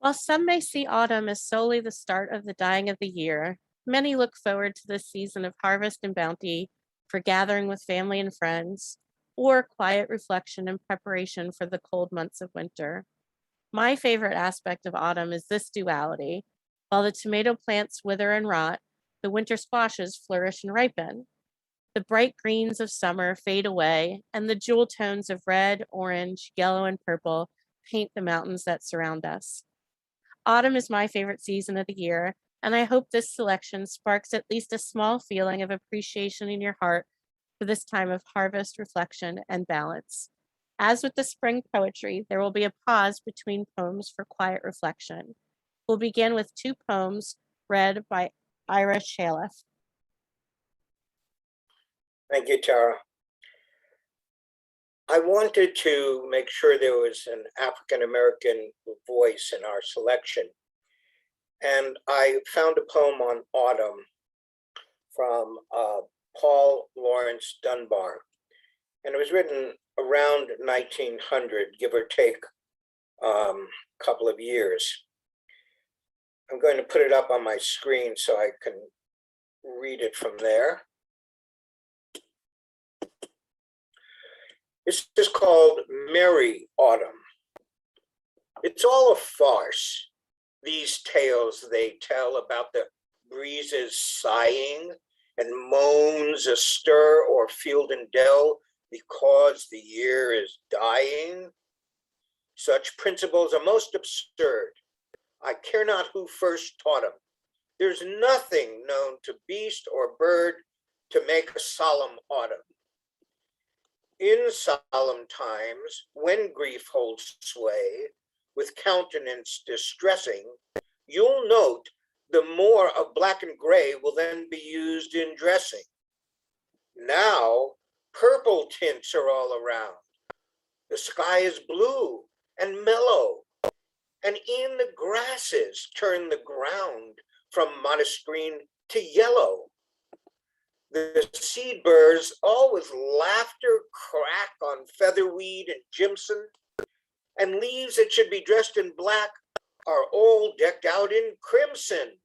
While some may see autumn as solely the start of the dying of the year, many look forward to this season of harvest and bounty for gathering with family and friends, or quiet reflection and preparation for the cold months of winter. My favorite aspect of autumn is this duality. While the tomato plants wither and rot, the winter squashes flourish and ripen. The bright greens of summer fade away, and the jewel tones of red, orange, yellow, and purple paint the mountains that surround us. Autumn is my favorite season of the year, and I hope this selection sparks at least a small feeling of appreciation in your heart for this time of harvest, reflection, and balance. As with the spring poetry, there will be a pause between poems for quiet reflection. We'll begin with two poems read by Ira Shaleff. Thank you, Tara. I wanted to make sure there was an African-American voice in our selection. And I found a poem on autumn from Paul Laurence Dunbar. And it was written around 1900, give or take a couple of years. I'm going to put it up on my screen so I can read it from there. This is called Merry Autumn. It's all a farce, these tales they tell about the breezes sighing and moans astir o'er field and dell because the year is dying. Such principles are most absurd. I care not who first taught them. There's nothing known to beast or bird to make a solemn autumn. In solemn times, when grief holds sway, with countenance distressing, you'll note the more of black and gray will then be used in dressing. Now, purple tints are all around. The sky is blue and mellow, and in the grasses turn the ground from modest green to yellow. The seed burrs all with laughter crack on featherweed and jimson, and leaves that should be dressed in black are all decked out in crimson.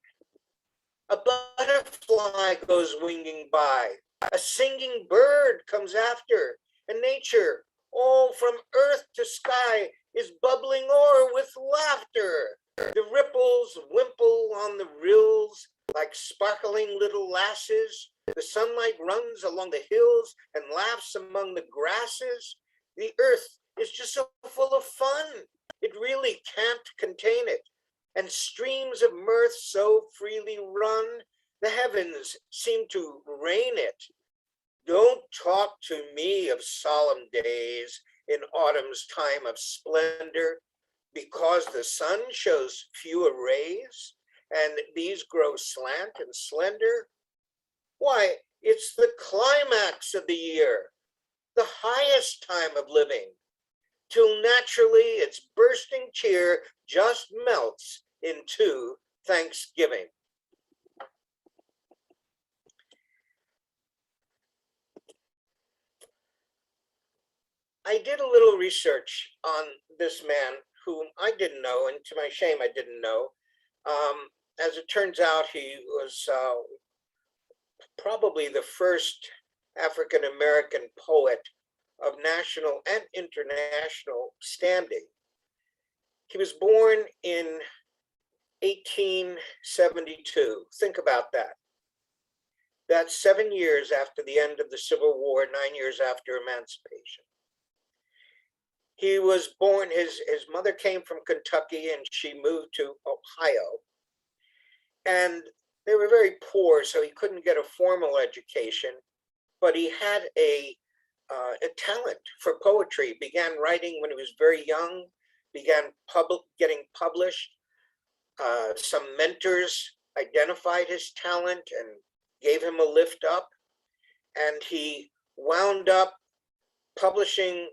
A butterfly goes winging by, a singing bird comes after, and nature, all from earth to sky, is bubbling o'er with laughter. The ripples wimple on the rills like sparkling little lasses. The sunlight runs along the hills and laughs among the grasses. The earth is just so full of fun, it really can't contain it. And streams of mirth so freely run, the heavens seem to rain it. Don't talk to me of solemn days in autumn's time of splendor, because the sun shows fewer rays, and these grow slant and slender. Why, it's the climax of the year, the highest time of living, till naturally its bursting cheer just melts into Thanksgiving. I did a little research on this man whom I didn't know, and to my shame, I didn't know. As it turns out, he was probably the first African-American poet of national and international standing. He was born in 1872. Think about that. That's 7 years after the end of the Civil War, 9 years after emancipation. He was born, his mother came from Kentucky and she moved to Ohio. And they were very poor, so he couldn't get a formal education, but he had a talent for poetry, began writing when he was very young, began getting published. Some mentors identified his talent and gave him a lift up, and he wound up publishing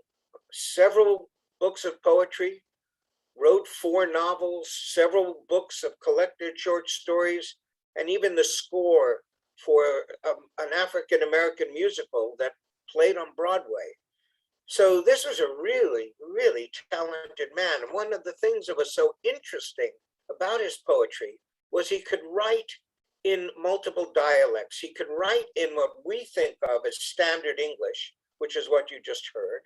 several books of poetry, wrote 4 novels, several books of collected short stories, and even the score for an African-American musical that played on Broadway. So this was a really, really talented man. And one of the things that was so interesting about his poetry was he could write in multiple dialects. He could write in what we think of as standard English, which is what you just heard,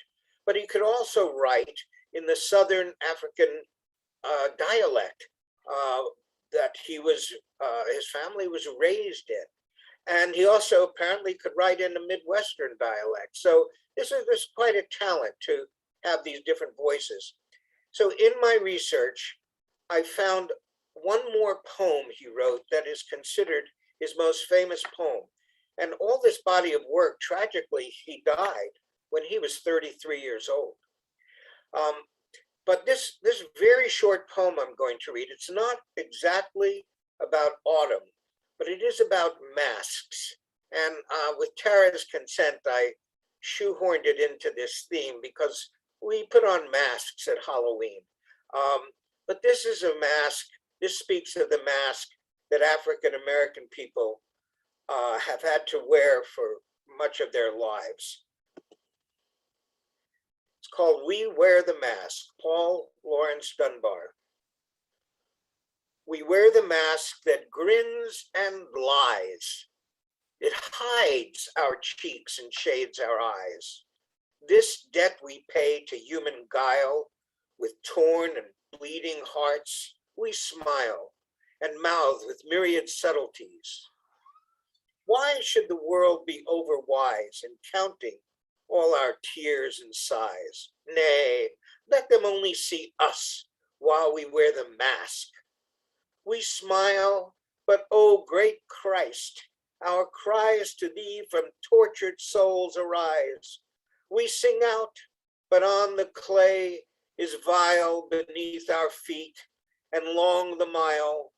but he could also write in the Southern African dialect uh, that his family was raised in. And he also apparently could write in a Midwestern dialect. So this is quite a talent to have these different voices. So in my research, I found one more poem he wrote that is considered his most famous poem. And all this body of work, tragically, he died when he was 33 years old. Um, but this very short poem I'm going to read, it's not exactly about autumn, but it is about masks. And with Tara's consent, I shoehorned it into this theme because we put on masks at Halloween. Um, but this is a mask. This speaks of the mask that African American people have had to wear for much of their lives. It's called We Wear the Mask, Paul Laurence Dunbar. We wear the mask that grins and lies. It hides our cheeks and shades our eyes. This debt we pay to human guile, with torn and bleeding hearts, we smile and mouth with myriad subtleties. Why should the world be overwise in counting all our tears and sighs? Nay, let them only see us while we wear the mask. We smile, but oh great Christ, our cries to thee from tortured souls arise. We sing out, but on the clay is vile beneath our feet, and long the mile.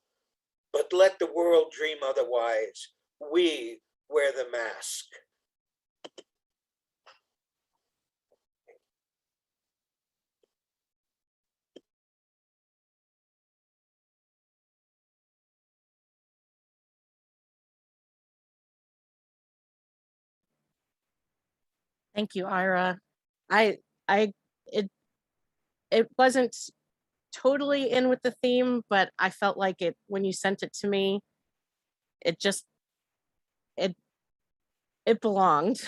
But let the world dream otherwise. We wear the mask. Thank you, Ira. I I it it wasn't totally in with the theme, but I felt like it when you sent it to me, it just it it belonged.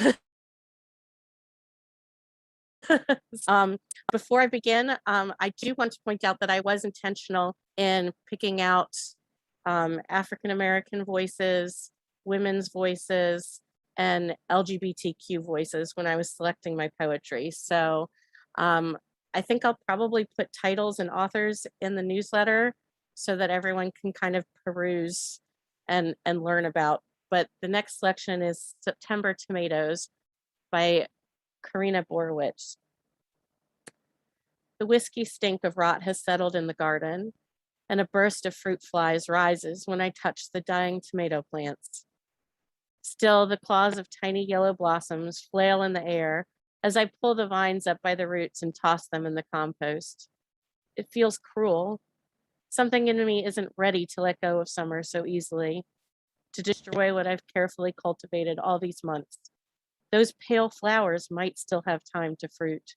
um, before I begin, I do want to point out that I was intentional in picking out African American voices, women's voices, and LGBTQ voices when I was selecting my poetry. So um, I think I'll probably put titles and authors in the newsletter so that everyone can kind of peruse and learn about. But the next selection is September Tomatoes by Karina Borowitz. The whiskey stink of rot has settled in the garden, and a burst of fruit flies rises when I touch the dying tomato plants. Still, the claws of tiny yellow blossoms flail in the air as I pull the vines up by the roots and toss them in the compost. It feels cruel. Something in me isn't ready to let go of summer so easily, to destroy what I've carefully cultivated all these months. Those pale flowers might still have time to fruit.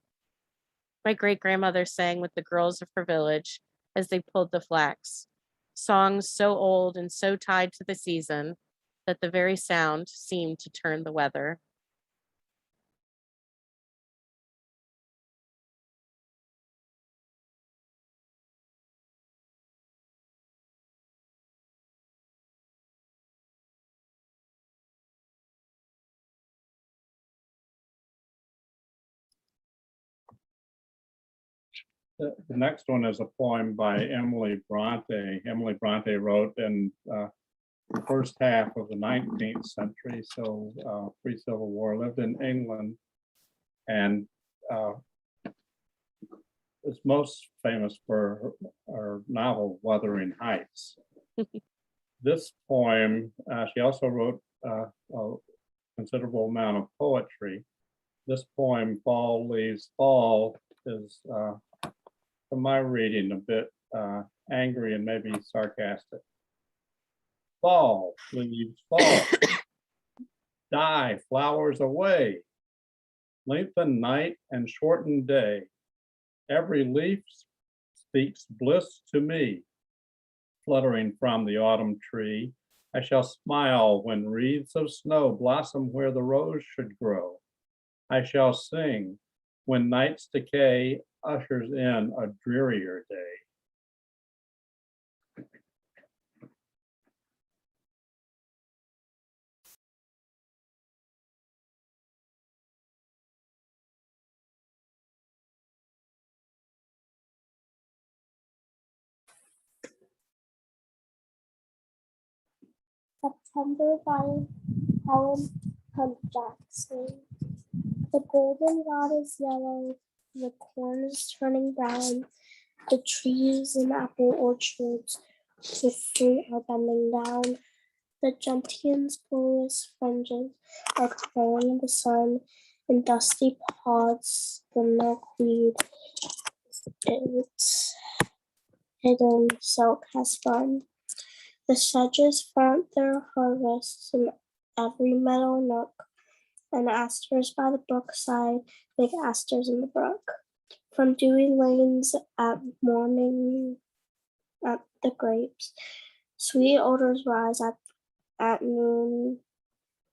My great grandmother sang with the girls of her village as they pulled the flax, songs so old and so tied to the season that the very sound seemed to turn the weather. The next one is a poem by Emily Bronte. Emily Bronte wrote in the first half of the 19th century, so pre-Civil War, lived in England, and is most famous for her novel Wuthering Heights. This poem, she also wrote a considerable amount of poetry. This poem, Fall Leaves Fall, is from my reading, a bit angry and maybe sarcastic. Fall, leaves fall, die, flowers away. lengthen night and shorten day. Every leaf speaks bliss to me, fluttering from the autumn tree. I shall smile when wreaths of snow blossom where the rose should grow. I shall sing when night's decay ushers in a drearier day. September by Helen Hunt Jackson. The goldenrod is yellow, the corn is turning brown, the trees in apple orchards with fruit are bending down. The gentian's glorious fringes are glowing in the sun. In dusty pods, the milkweed its hidden silk has spun. The sedges front their harvests in every meadow nook, and asters by the brookside make asters in the brook. From dewy lanes at morning at the grapes, sweet odors rise at noon,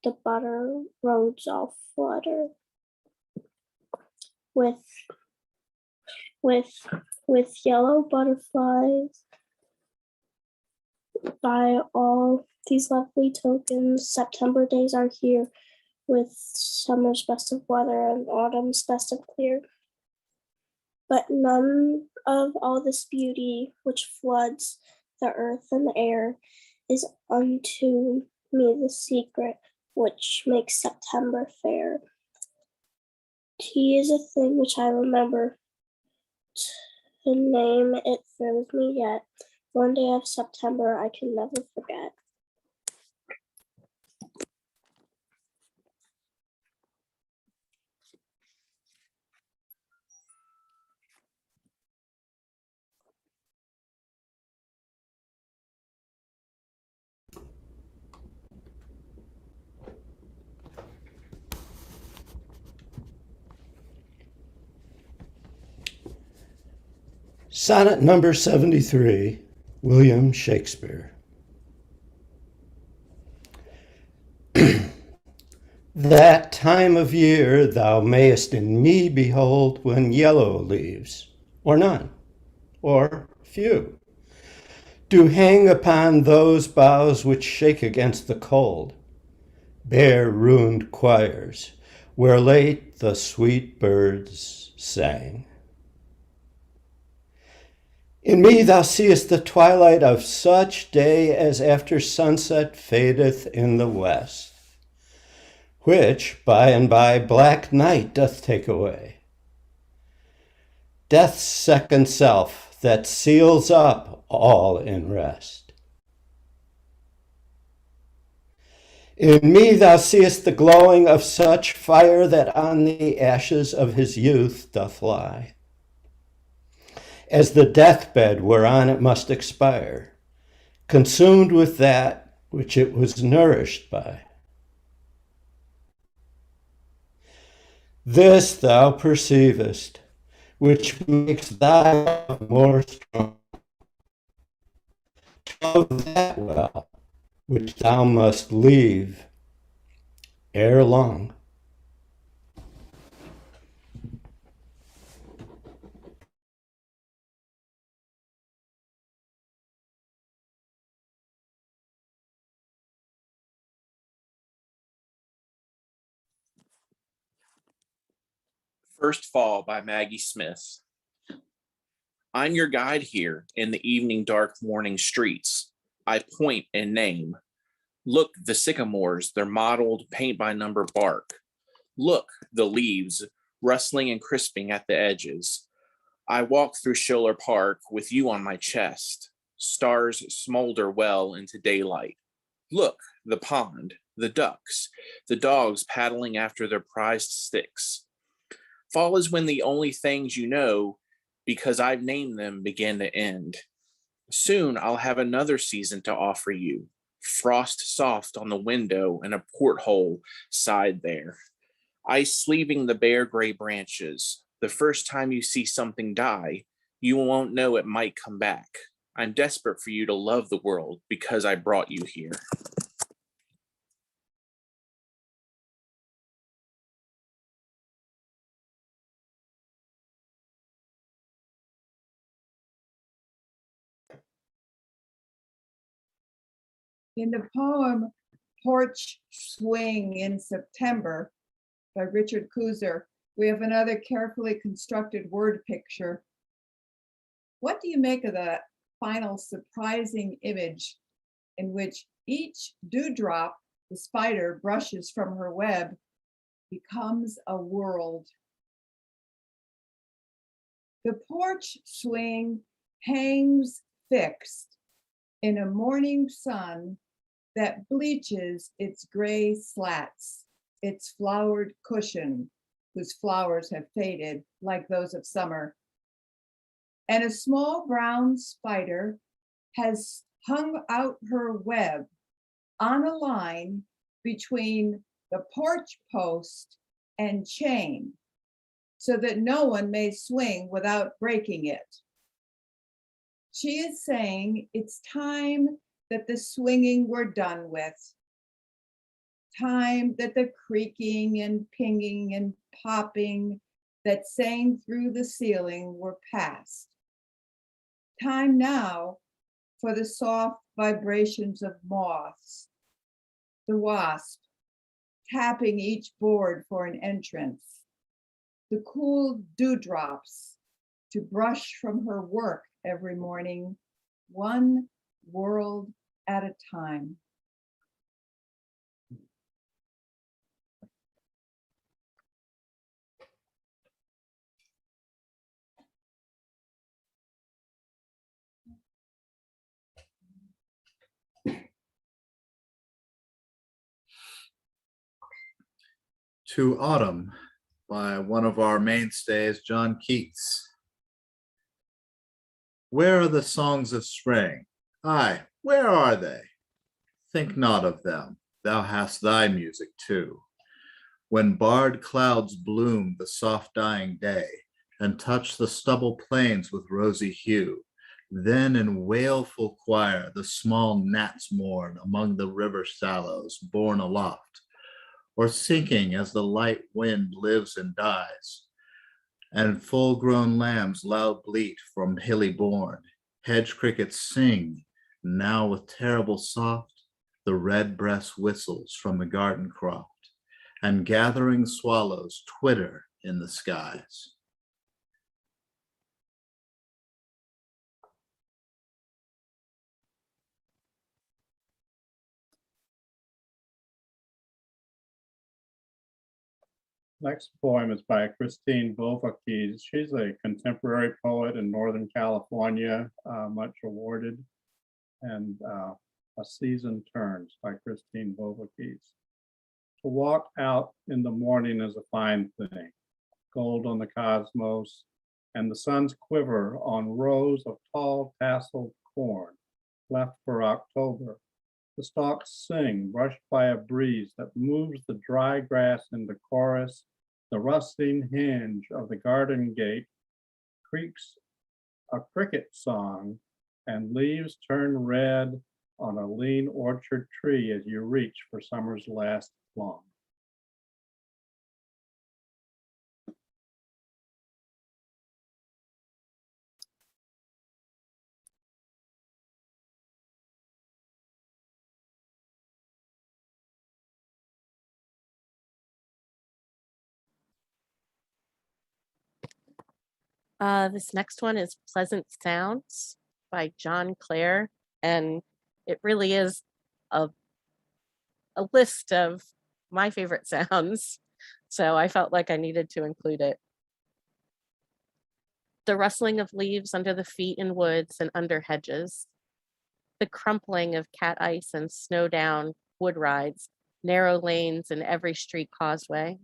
the butter roads all flutter with yellow butterflies. By all these lovely tokens, September days are here, with summer's best of weather and autumn's best of clear. But none of all this beauty which floods the earth and the air is unto me the secret which makes September fair. Tea is a thing which I remember, to name it thrills me yet. One day of September I can never forget. Sonnet number 73, William Shakespeare. That time of year thou mayest in me behold when yellow leaves, or none, or few, do hang upon those boughs which shake against the cold, bare ruined choirs, where late the sweet birds sang. In me thou seest the twilight of such day as after sunset fadeth in the west, which by and by black night doth take away. Death's second self that seals up all in rest. In me thou seest the glowing of such fire that on the ashes of his youth doth lie, as the deathbed whereon it must expire, consumed with that which it was nourished by. This thou perceivest, which makes thy love more strong. Love that well, which thou must leave ere long. First Fall by Maggie Smith. I'm your guide here in the evening dark morning streets. I point and name. Look, the sycamores, their mottled paint by number bark. Look, the leaves rustling and crisping at the edges. I walk through Schiller Park with you on my chest. Stars smolder well into daylight. Look, the pond, the ducks, the dogs paddling after their prized sticks. Fall is when the only things you know, because I've named them, begin to end. Soon I'll have another season to offer you. Frost soft on the window and a porthole side there. Ice sleeving the bare gray branches. The first time you see something die, you won't know it might come back. I'm desperate for you to love the world because I brought you here. In the poem Porch Swing in September by Richard Kuzer, we have another carefully constructed word picture. What do you make of the final surprising image in which each dewdrop the spider brushes from her web becomes a world? The porch swing hangs fixed in a morning sun that bleaches its gray slats, its flowered cushion, whose flowers have faded like those of summer. And a small brown spider has hung out her web on a line between the porch post and chain, so that no one may swing without breaking it. She is saying it's time that the swinging were done with. Time that the creaking and pinging and popping that sang through the ceiling were past. Time now for the soft vibrations of moths, the wasp tapping each board for an entrance, the cool dewdrops to brush from her work every morning, one world at a time. To Autumn by one of our mainstays, John Keats. Where are the songs of spring? Aye, where are they? Think not of them, thou hast thy music too. When barred clouds bloom the soft dying day, and touch the stubble plains with rosy hue, then in wailful choir the small gnats mourn among the river shallows borne aloft, or sinking as the light wind lives and dies, and full-grown lambs loud bleat from hilly bourne. Hedge crickets sing, now with terrible soft, the red breast whistles from the garden croft, and gathering swallows twitter in the skies. Next poem is by Christine Bovakis. She's a contemporary poet in Northern California, much awarded, and A Season Turns by Christine Bovakis. To walk out in the morning is a fine thing, gold on the cosmos, and the sun's quiver on rows of tall tasseled corn left for October. The stalks sing, brushed by a breeze that moves the dry grass into chorus. The rustling hinge of the garden gate creaks a cricket song, and leaves turn red on a lean orchard tree as you reach for summer's last plum. This next one is Pleasant Sounds by John Clare, and it really is a list of my favorite sounds, so I felt like I needed to include it. The rustling of leaves under the feet in woods and under hedges, the crumpling of cat ice and snow down wood rides, narrow lanes in every street causeway,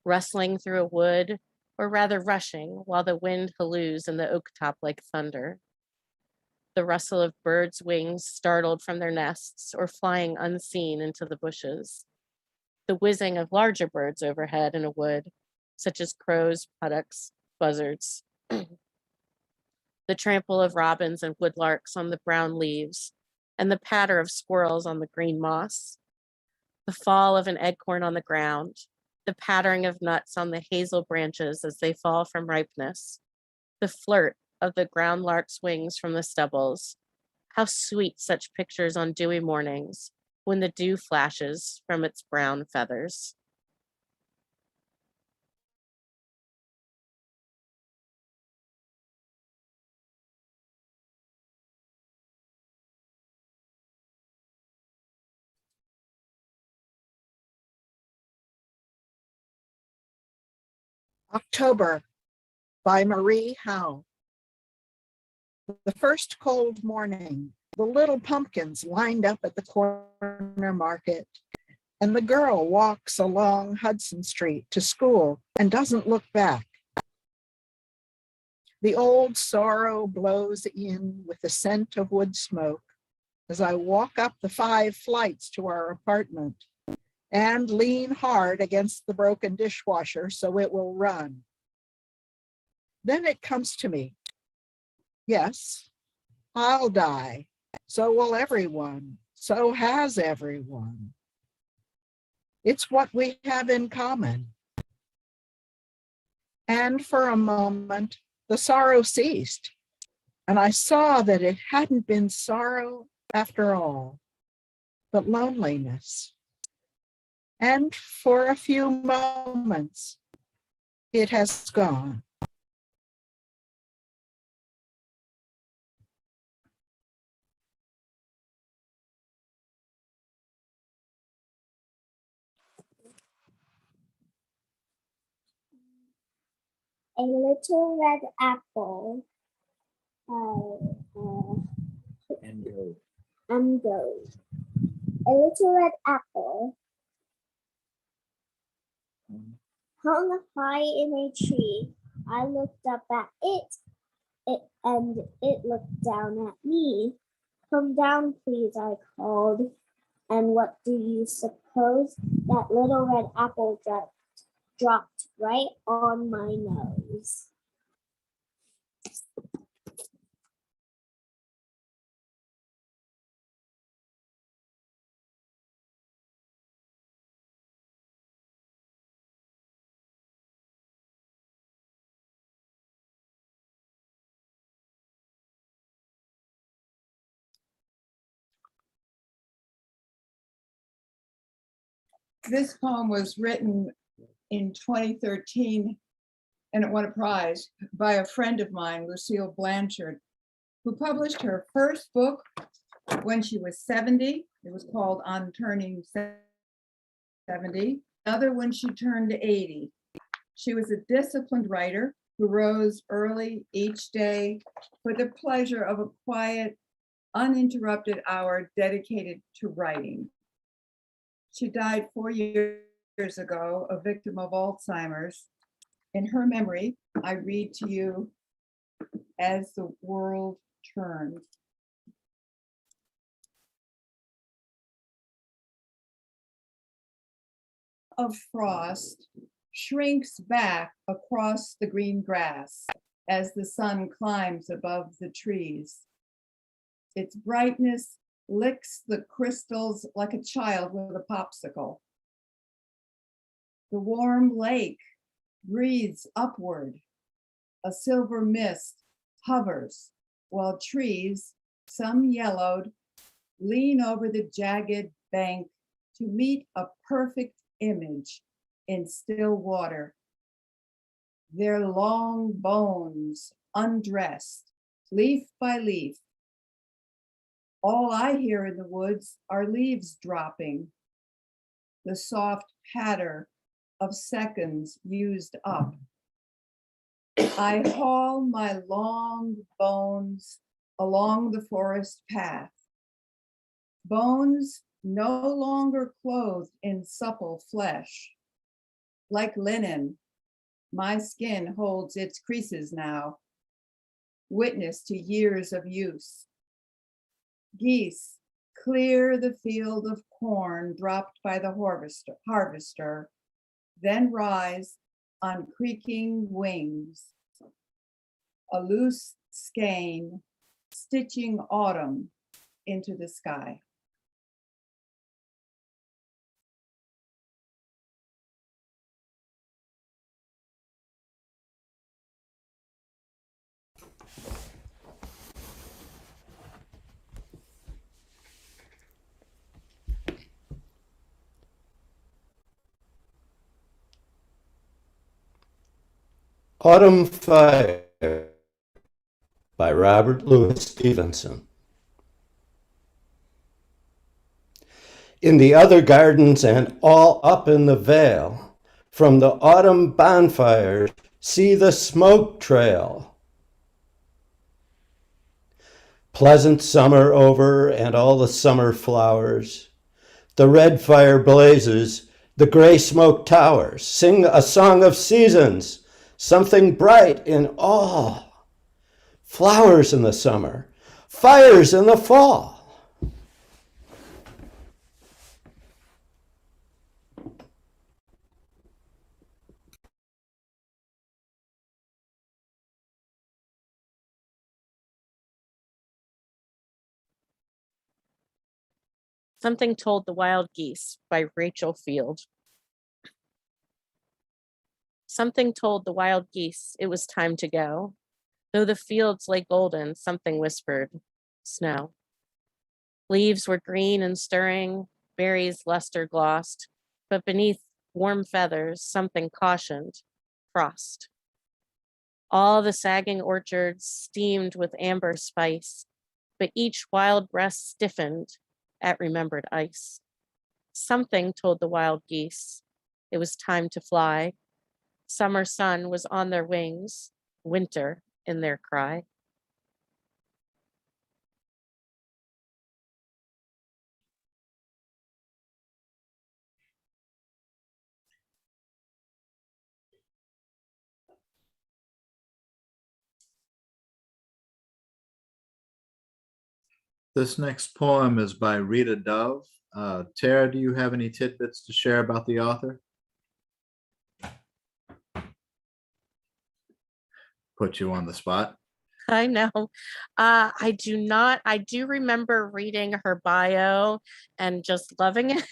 rustling through a wood, or rather rushing while the wind halloos in the oak top like thunder. The rustle of birds' wings startled from their nests or flying unseen into the bushes. the whizzing of larger birds overhead in a wood, such as crows, puttocks, buzzards, the trample of robins and woodlarks on the brown leaves, and the patter of squirrels on the green moss, the fall of an acorn on the ground, the pattering of nuts on the hazel branches as they fall from ripeness, the flirt of the ground lark's wings from the stubbles. How sweet such pictures on dewy mornings when the dew flashes from its brown feathers. October by Marie Howe. The first cold morning, the little pumpkins lined up at the corner market, and the girl walks along Hudson Street to school and doesn't look back. The old sorrow blows in with the scent of wood smoke as I walk up the 5 flights to our apartment and lean hard against the broken dishwasher so it will run. Then it comes to me. Yes, I'll die. So will everyone. So has everyone. It's what we have in common. And for a moment, the sorrow ceased, and I saw that it hadn't been sorrow after all, but loneliness. And for a few moments, it has gone. A little red apple And go. and goes. A little red apple hung high in a tree. I looked up at it and it looked down at me. Come down, please, I called. And what do you suppose? That little red apple dropped right on my nose. This poem was written in 2013 and it won a prize by a friend of mine, Lucille Blanchard, who published her first book when she was 70. It was called On Turning 70. Another when she turned 80. She was a disciplined writer who rose early each day for the pleasure of a quiet, uninterrupted hour dedicated to writing. She died 4 years ago, a victim of Alzheimer's. In her memory, I read to you As the World Turns. Of frost shrinks back across the green grass as the sun climbs above the trees. Its brightness licks the crystals like a child with a popsicle. The warm lake breathes upward. A silver mist hovers while trees, some yellowed, lean over the jagged bank to meet a perfect image in still water. Their long bones undressed, leaf by leaf. All I hear in the woods are leaves dropping, the soft patter of seconds used up. I haul my long bones along the forest path, bones no longer clothed in supple flesh. Like linen, my skin holds its creases now, witness to years of use. Geese Clear the field of corn dropped by the harvester, then rise on creaking wings, a loose skein stitching autumn into the sky. Autumn Fire by Robert Louis Stevenson. In the other gardens and all up in the vale, from the autumn bonfires, see the smoke trail. Pleasant summer over and all the summer flowers. The red fire blazes, the gray smoke towers. Sing a song of seasons, something bright in all. Flowers in the summer, fires in the fall. Something Told the Wild Geese by Rachel Field. Something told the wild geese it was time to go. Though the fields lay golden, something whispered, snow. Leaves were green and stirring, berries luster glossed, but beneath warm feathers, something cautioned, frost. All the sagging orchards steamed with amber spice, but each wild breast stiffened at remembered ice. Something told the wild geese it was time to fly. Summer sun was on their wings, winter in their cry. This next poem is by Rita Dove. Tara, do you have any tidbits to share about the author? Put you on the spot. I know. I do not. I do remember reading her bio and just loving it.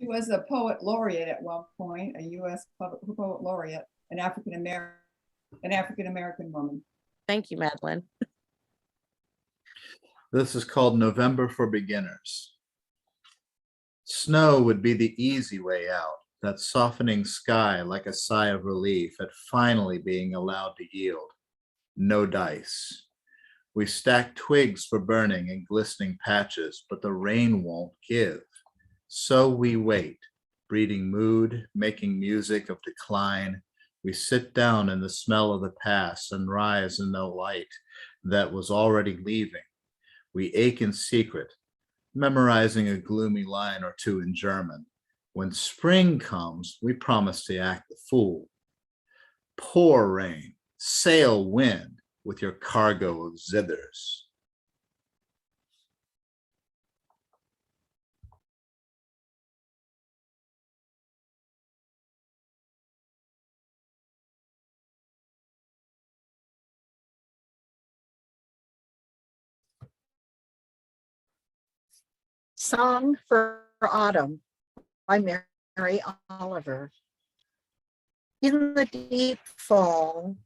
She was a poet laureate at one point, a U.S. poet laureate, an African American woman. Thank you, Madeline. This is called November for Beginners. Snow would be the easy way out, that softening sky like a sigh of relief at finally being allowed to yield. No dice. We stack twigs for burning in glistening patches, but the rain won't give. So we wait, breeding mood, making music of decline. We sit down in the smell of the past and rise in the light that was already leaving. We ache in secret, memorizing a gloomy line or two in German. When spring comes, we promise to act the fool. Pour rain, sail wind with your cargo of zithers. Song for Autumn by Mary Oliver. In the deep fall,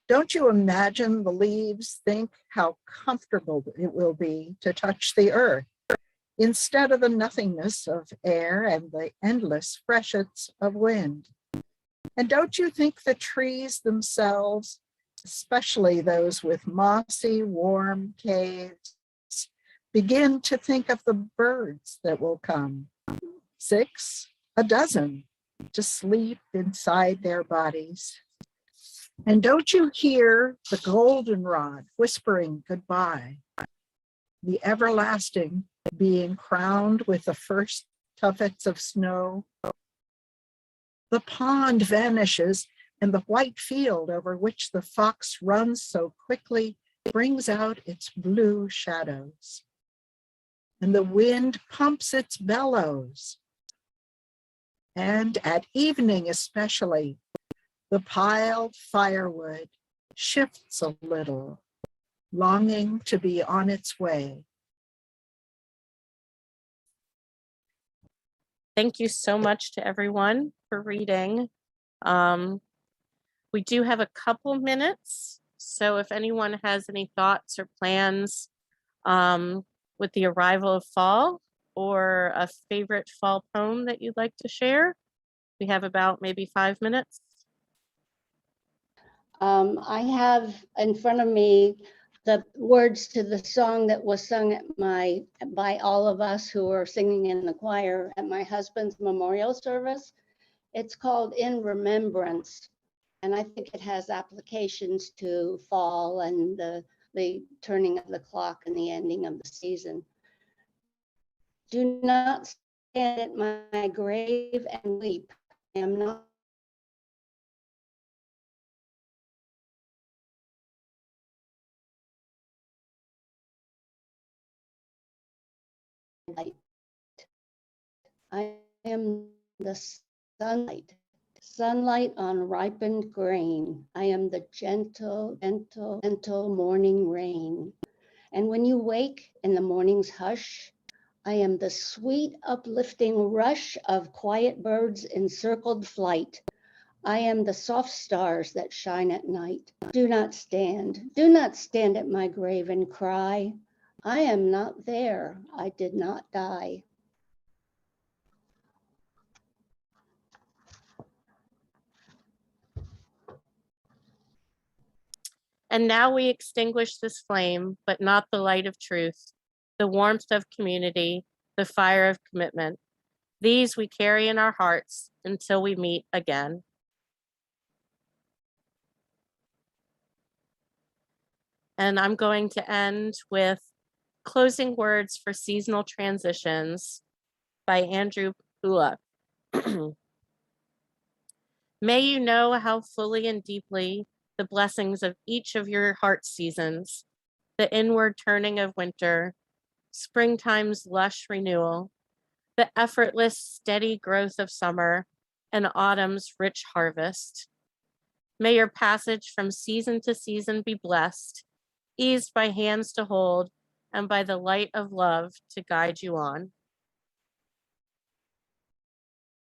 don't you imagine the leaves think how comfortable it will be to touch the earth instead of the nothingness of air and the endless freshets of wind? And don't you think the trees themselves, especially those with mossy, warm caves, begin to think of the birds that will come, 6, a dozen, to sleep inside their bodies? And don't you hear the goldenrod whispering goodbye, the everlasting being crowned with the first tuffets of snow? The pond vanishes, and the white field over which the fox runs so quickly brings out its blue shadows, and the wind pumps its bellows. And at evening especially, the piled firewood shifts a little, longing to be on its way. Thank you so much to everyone for reading. We do have a couple minutes, so if anyone has any thoughts or plans with the arrival of fall or a favorite fall poem that you'd like to share, we have about maybe 5 minutes. I have in front of me the words to the song that was sung at by all of us who were singing in the choir at my husband's memorial service. It's called In Remembrance, and I think it has applications to fall and the turning of the clock and the ending of the season. Do not stand at my grave and weep. I am not light. I am the sunlight, sunlight on ripened grain. I am the gentle, gentle, gentle morning rain. And when you wake in the morning's hush, I am the sweet, uplifting rush of quiet birds in circled flight. I am the soft stars that shine at night. Do not stand at my grave and cry. I am not there, I did not die. And now we extinguish this flame, but not the light of truth, the warmth of community, the fire of commitment. These we carry in our hearts until we meet again. And I'm going to end with closing words for seasonal transitions by Andrew Pula. May you know how fully and deeply the blessings of each of your heart seasons, the inward turning of winter, springtime's lush renewal, the effortless, steady growth of summer, and autumn's rich harvest. May your passage from season to season be blessed, eased by hands to hold, and by the light of love to guide you on.